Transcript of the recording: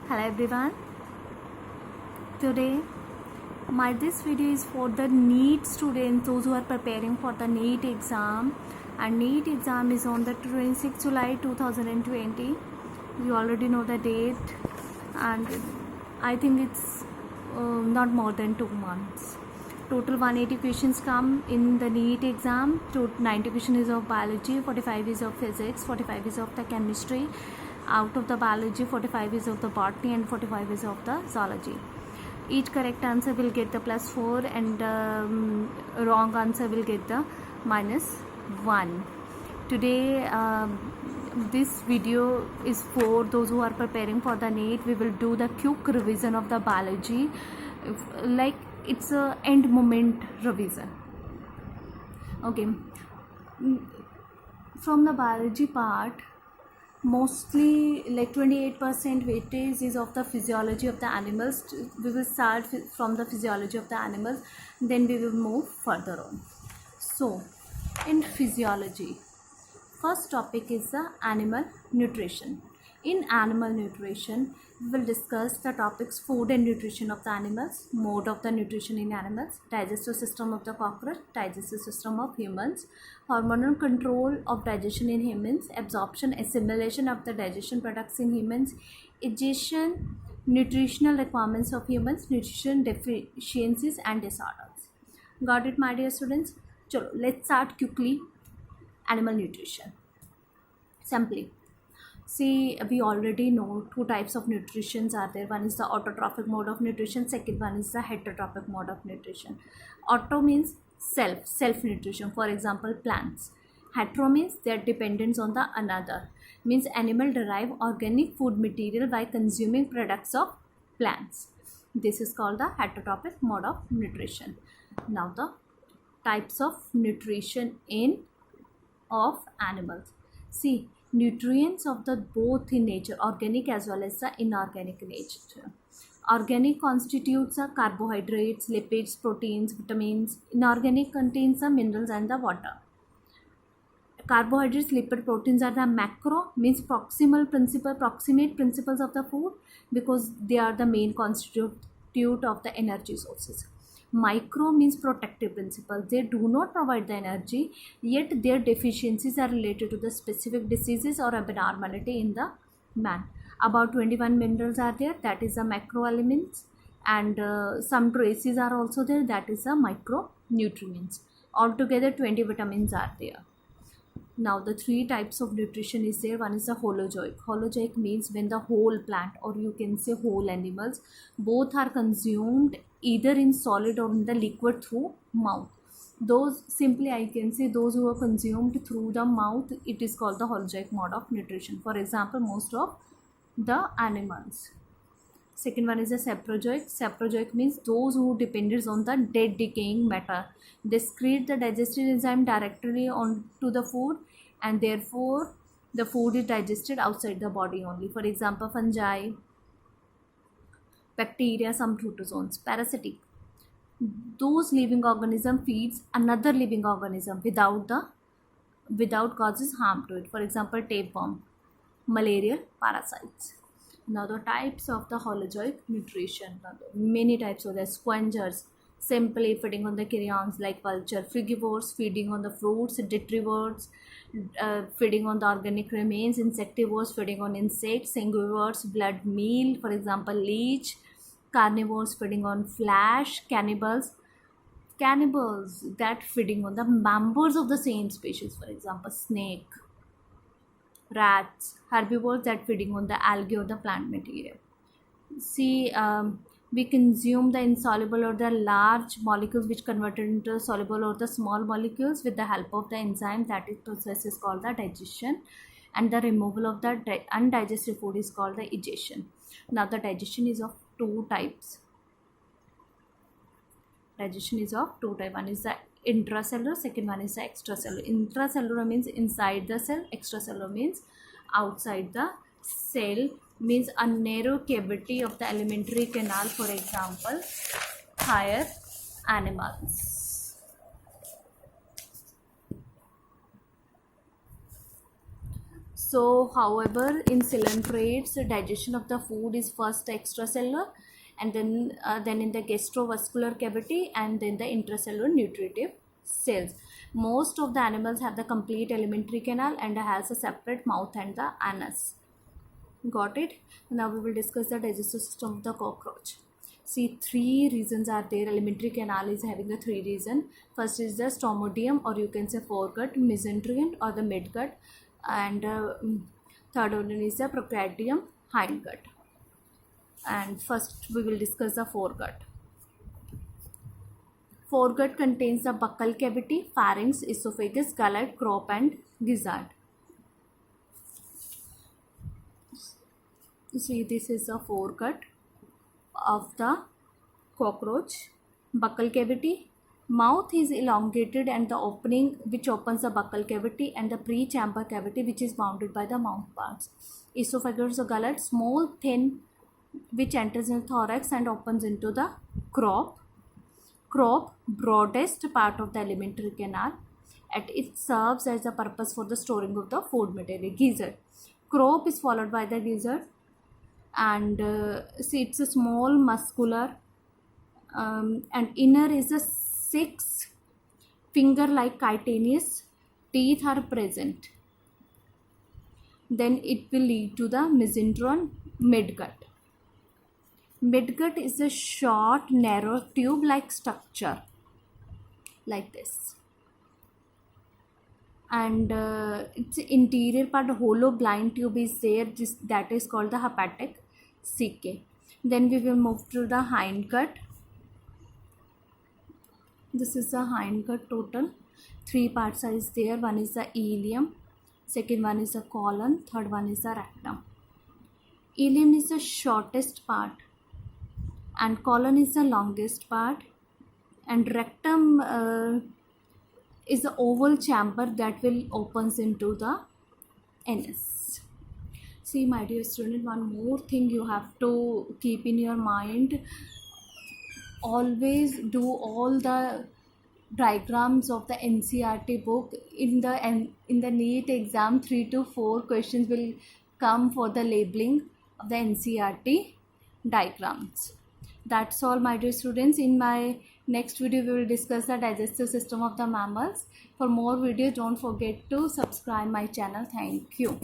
Hello everyone. Today this video is for the NEET students, those who are preparing for the NEET exam, and NEET exam is on the 26th July 2020. You already know the date, and I think it's not more than 2 months. Total 180 questions come in the NEET exam. 90 questions is of biology, 45 is of physics, 45 is of the chemistry. Out of the biology, 45 is of the botany and 45 is of the zoology. Each correct answer will get the +4 and wrong answer will get the -1. Today this video is for those who are preparing for the NEET. We will do the quick revision of the biology, like it's a end moment revision. Okay, from the biology part, mostly like 28% weightage is of the physiology of the animals. We will start from the physiology of the animals, then we will move further on. So in physiology, first topic is the animal nutrition. In animal nutrition, we will discuss the topics food and nutrition of the animals, mode of the nutrition in animals, digestive system of the cockroach, digestive system of humans, hormonal control of digestion in humans, absorption, assimilation of the digestion products in humans, digestion, nutritional requirements of humans, nutrition deficiencies and disorders. Got it, my dear students? Chalo, let's start quickly. Animal nutrition. Simply, see, we already know two types of nutritions are there. One is the autotrophic mode of nutrition, second one is the heterotrophic mode of nutrition. Auto means self nutrition, for example plants. Hetero means their dependence on the another, means animal derive organic food material by consuming products of plants. This is called the heterotrophic mode of nutrition. Now the types of nutrition of animals. See, nutrients of the both in nature, organic as well as the inorganic nature. Organic constitutes the carbohydrates, lipids, proteins, vitamins. Inorganic contains the minerals and the water. Carbohydrates, lipid, proteins are the macro, means proximate principles of the food, because they are the main constitute of the energy sources. Micro means protective principles. They do not provide the energy, yet their deficiencies are related to the specific diseases or abnormality in the man. About 21 minerals are there, that is the macro elements, and some traces are also there, that is the micronutrients. Altogether 20 vitamins are there. Now the three types of nutrition is there. One is the holozoic. Holozoic means when the whole plant, or you can say whole animals, both are consumed either in solid or in the liquid through mouth. Those, simply I can say, those who are consumed through the mouth, it is called the holozoic mode of nutrition. For example, most of the animals. Second one is the saprozoic. Saprozoic means those who depends on the dead decaying matter. They secrete the digestive enzyme directly onto the food, and therefore the food is digested outside the body only. For example, fungi, bacteria, some protozoans. Parasitic, those living organism feeds another living organism without causes harm to it. For example, tapeworm, malarial parasites. Now the types of the holozoic nutrition, many types of the scavengers, simply feeding on the carrions like vulture. Frugivores, feeding on the fruits. Detrivores, feeding on the organic remains. Insectivores, feeding on insects. Sanguivores, blood meal, for example leech. Carnivores, feeding on flesh. Cannibals that feeding on the members of the same species, for example snake. Rats, herbivores that feeding on the algae or the plant material. See, we consume the insoluble or the large molecules which converted into soluble or the small molecules with the help of the enzyme. That is process is called the digestion, and the removal of the undigested food is called the egestion. Now the digestion is of two types. Digestion is of two types. One is the intracellular, second one is the extracellular. Intracellular means inside the cell, extracellular means outside the cell, means a narrow cavity of the alimentary canal, for example higher animals. So, however, in coelentrates, the digestion of the food is first extracellular, and then in the gastrovascular cavity, and then the intracellular nutritive cells. Most of the animals have the complete alimentary canal and has a separate mouth and the anus. Got it? Now we will discuss the digestive system of the cockroach. See, three reasons are there. Alimentary canal is having the three reasons. First is the stomodium, or you can say foregut, mesenteric or the midgut, and third one is the procratium, hindgut. And first we will discuss the foregut. Foregut contains the buccal cavity, pharynx, esophagus, gullet, crop, and gizzard. See, this is the foregut of the cockroach. Buccal cavity. Mouth is elongated and the opening which opens the buccal cavity, and the pre-chamber cavity which is bounded by the mouth parts. Esophagus or gullet, small, thin, which enters in the thorax and opens into the crop. Crop, broadest part of the alimentary canal. It serves as a purpose for the storing of the food material. Gizzard. Crop is followed by the gizzard, and see, it's a small muscular, and inner is a 6 finger like chitinous teeth are present. Then it will lead to the mesenteron, midgut. Midgut is a short, narrow tube like structure like this, and its interior part, hollow blind tube is there, that is called the hepatic caeca. Then we will move to the hindgut. This is the hindgut. Total 3 parts are there. One is the ileum, second one is the colon, third one is the rectum. Ileum is the shortest part and colon is the longest part, and rectum is the oval chamber that will opens into the anus. See, my dear student, one more thing you have to keep in your mind. Always do all the diagrams of the NCERT book. In the NEET exam, 3 to 4 questions will come for the labeling of the NCERT diagrams. That's all, my dear students. In my next video we will discuss the digestive system of the mammals. For more videos, don't forget to subscribe my channel. Thank you.